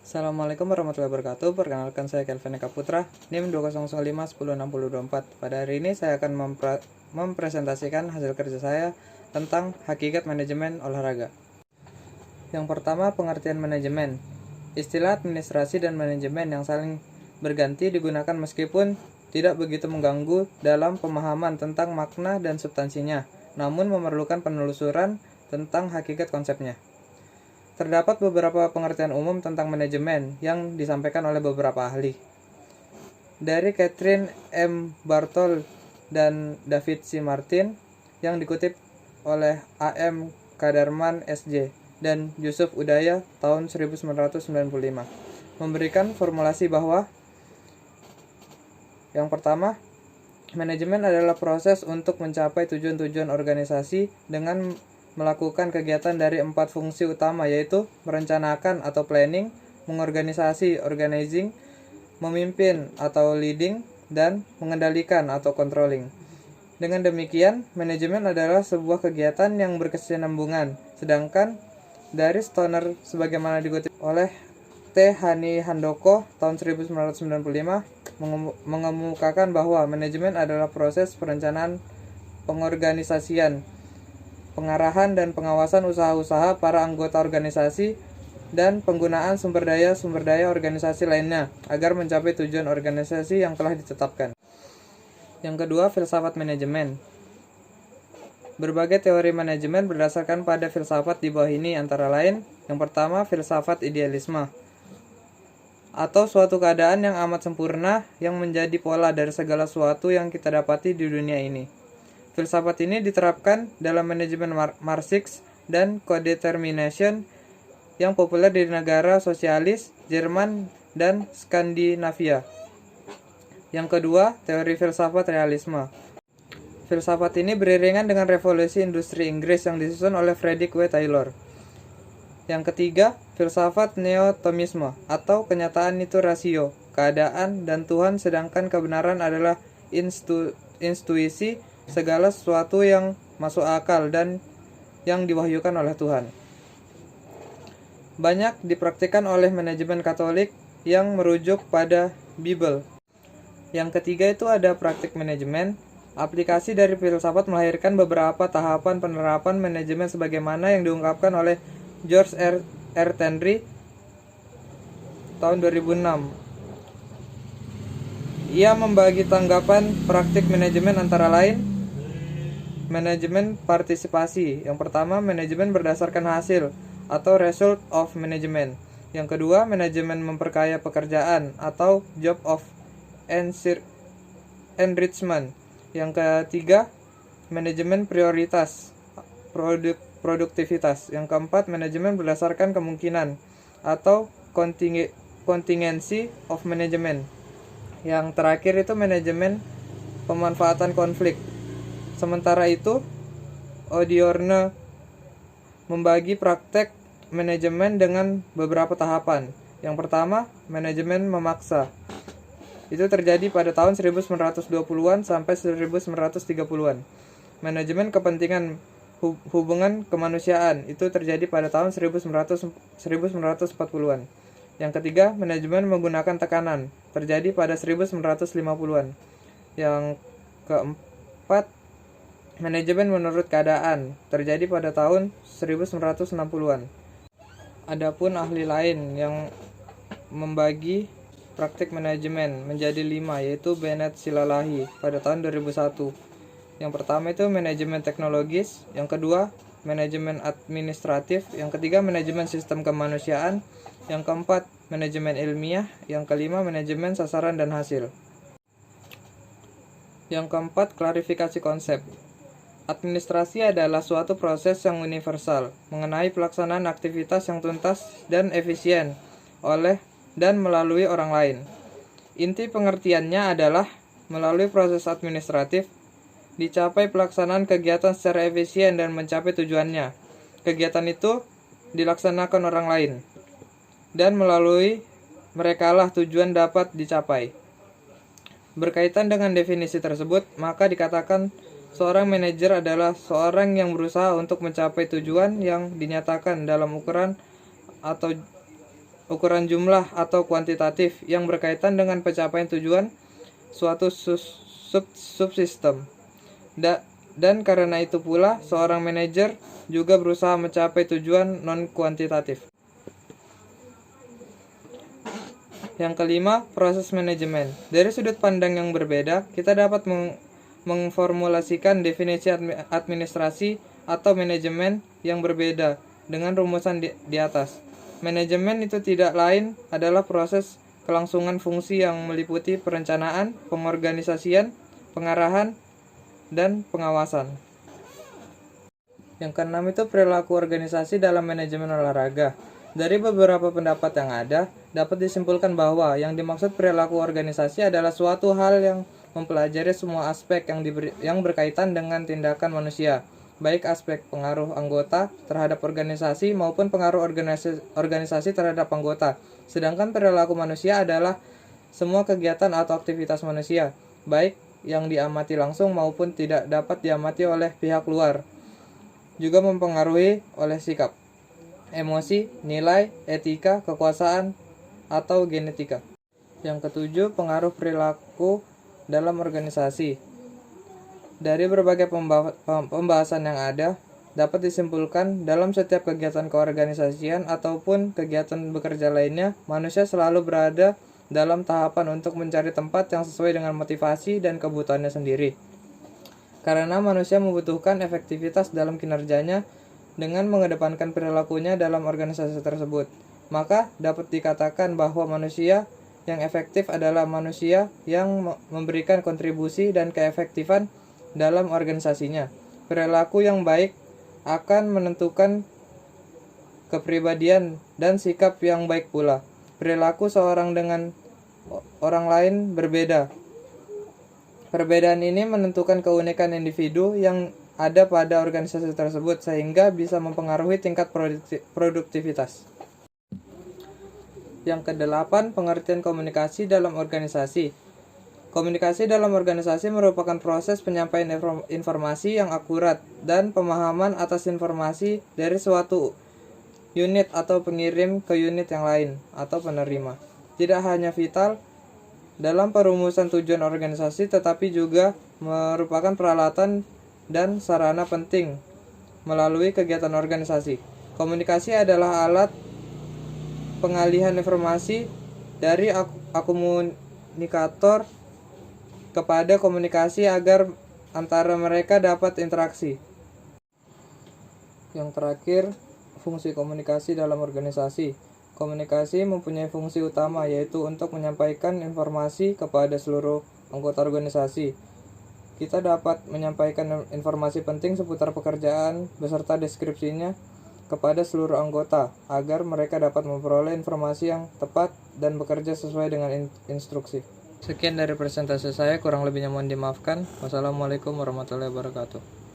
Assalamualaikum warahmatullahi wabarakatuh. Perkenalkan, saya Kelvin Eka Putra, NIM 2005106024. Pada hari ini saya akan mempresentasikan hasil kerja saya tentang hakikat manajemen olahraga. Yang pertama, pengertian manajemen. Istilah administrasi dan manajemen yang saling berganti digunakan meskipun tidak begitu mengganggu dalam pemahaman tentang makna dan substansinya, namun memerlukan penelusuran tentang hakikat konsepnya. Terdapat beberapa pengertian umum tentang manajemen yang disampaikan oleh beberapa ahli. Dari Catherine M. Bartol dan David C. Martin yang dikutip oleh A.M. Kadarman S.J. dan Yusuf Udaya tahun 1995, memberikan formulasi bahwa yang pertama, manajemen adalah proses untuk mencapai tujuan-tujuan organisasi dengan melakukan kegiatan dari 4 fungsi utama, yaitu merencanakan atau planning, mengorganisasi organizing, memimpin atau leading, dan mengendalikan atau controlling. Dengan demikian, manajemen adalah sebuah kegiatan yang berkesinambungan. Sedangkan dari Stoner sebagaimana dikutip oleh T. Hani Handoko tahun 1995 mengemukakan bahwa manajemen adalah proses perencanaan, pengorganisasian, pengarahan dan pengawasan usaha-usaha para anggota organisasi, dan penggunaan sumber daya organisasi lainnya agar mencapai tujuan organisasi yang telah ditetapkan. Yang kedua, filsafat manajemen. Berbagai teori manajemen berdasarkan pada filsafat di bawah ini antara lain, yang pertama, filsafat idealisme, atau suatu keadaan yang amat sempurna yang menjadi pola dari segala sesuatu yang kita dapati di dunia ini. Filsafat ini diterapkan dalam manajemen Marxist dan codetermination yang populer di negara sosialis, Jerman, dan Skandinavia. Yang kedua, teori filsafat realisme. Filsafat ini beriringan dengan revolusi industri Inggris yang disusun oleh Frederick W. Taylor. Yang ketiga, filsafat neotomisme, atau kenyataan itu rasio, keadaan, dan Tuhan, sedangkan kebenaran adalah intuisi, segala sesuatu yang masuk akal dan yang diwahyukan oleh Tuhan. Banyak dipraktikkan oleh manajemen Katolik yang merujuk pada Bible. Yang ketiga itu ada praktik manajemen. Aplikasi dari filsafat melahirkan beberapa tahapan penerapan manajemen sebagaimana yang diungkapkan oleh George R. Henry tahun 2006. Ia membagi tanggapan praktik manajemen antara lain manajemen partisipasi. Yang pertama, manajemen berdasarkan hasil atau result of management. Yang kedua, manajemen memperkaya pekerjaan atau job of enrichment. Yang ketiga, manajemen prioritas produktivitas. Yang keempat, manajemen berdasarkan kemungkinan atau contingency of management. Yang terakhir itu manajemen pemanfaatan konflik. Sementara itu, Odiorne membagi praktek manajemen dengan beberapa tahapan. Yang pertama, manajemen memaksa. Itu terjadi pada tahun 1920-an sampai 1930-an. Manajemen kepentingan hubungan kemanusiaan itu terjadi pada tahun 1940-an. Yang ketiga, manajemen menggunakan tekanan terjadi pada 1950-an. Yang keempat, manajemen menurut keadaan terjadi pada tahun 1960-an. Adapun ahli lain yang membagi praktik manajemen menjadi 5, yaitu Bennett Silalahi pada tahun 2001. Yang pertama itu manajemen teknologis, yang kedua manajemen administratif, yang ketiga manajemen sistem kemanusiaan, yang keempat manajemen ilmiah, yang kelima manajemen sasaran dan hasil. Yang keempat, klarifikasi konsep. Administrasi adalah suatu proses yang universal mengenai pelaksanaan aktivitas yang tuntas dan efisien oleh dan melalui orang lain. Inti pengertiannya adalah melalui proses administratif dicapai pelaksanaan kegiatan secara efisien dan mencapai tujuannya. Kegiatan itu dilaksanakan orang lain dan melalui merekalah tujuan dapat dicapai. Berkaitan dengan definisi tersebut, maka dikatakan seorang manajer adalah seorang yang berusaha untuk mencapai tujuan yang dinyatakan dalam ukuran atau ukuran jumlah atau kuantitatif yang berkaitan dengan pencapaian tujuan suatu subsistem. Dan karena itu pula, seorang manajer juga berusaha mencapai tujuan non-kuantitatif. Yang kelima, proses manajemen. Dari sudut pandang yang berbeda, kita dapat mengformulasikan definisi administrasi atau manajemen yang berbeda dengan rumusan di atas. Manajemen itu tidak lain adalah proses kelangsungan fungsi yang meliputi perencanaan, pengorganisasian, pengarahan, dan pengawasan. Yang keenam itu perilaku organisasi dalam manajemen olahraga. Dari beberapa pendapat yang ada, dapat disimpulkan bahwa yang dimaksud perilaku organisasi adalah suatu hal yang mempelajari semua aspek yang berkaitan dengan tindakan manusia, baik aspek pengaruh anggota terhadap organisasi maupun pengaruh organisasi terhadap anggota. Sedangkan perilaku manusia adalah semua kegiatan atau aktivitas manusia, baik yang diamati langsung maupun tidak dapat diamati oleh pihak luar, juga mempengaruhi oleh sikap, emosi, nilai, etika, kekuasaan, atau genetika. Yang ketujuh, pengaruh perilaku dalam organisasi. Dari berbagai pembahasan yang ada, dapat disimpulkan dalam setiap kegiatan keorganisasian ataupun kegiatan bekerja lainnya, manusia selalu berada dalam tahapan untuk mencari tempat yang sesuai dengan motivasi dan kebutuhannya sendiri. Karena manusia membutuhkan efektivitas dalam kinerjanya dengan mengedepankan perilakunya dalam organisasi tersebut, maka dapat dikatakan bahwa manusia yang efektif adalah manusia yang memberikan kontribusi dan keefektifan dalam organisasinya. Perilaku yang baik akan menentukan kepribadian dan sikap yang baik pula. Perilaku seorang dengan orang lain berbeda. Perbedaan ini menentukan keunikan individu yang ada pada organisasi tersebut sehingga bisa mempengaruhi tingkat produktivitas. Yang kedelapan, pengertian komunikasi dalam organisasi. Komunikasi dalam organisasi merupakan proses penyampaian informasi yang akurat dan pemahaman atas informasi dari suatu unit atau pengirim ke unit yang lain atau penerima. Tidak hanya vital dalam perumusan tujuan organisasi, tetapi juga merupakan peralatan dan sarana penting melalui kegiatan organisasi. Komunikasi adalah alat pengalihan informasi dari komunikator kepada komunikasi agar antara mereka dapat interaksi. Yang terakhir, fungsi komunikasi dalam organisasi. Komunikasi mempunyai fungsi utama, yaitu untuk menyampaikan informasi kepada seluruh anggota organisasi. Kita dapat menyampaikan informasi penting seputar pekerjaan beserta deskripsinya kepada seluruh anggota agar mereka dapat memperoleh informasi yang tepat dan bekerja sesuai dengan instruksi. Sekian dari presentasi saya, kurang lebihnya mohon dimaafkan. Wassalamualaikum warahmatullahi wabarakatuh.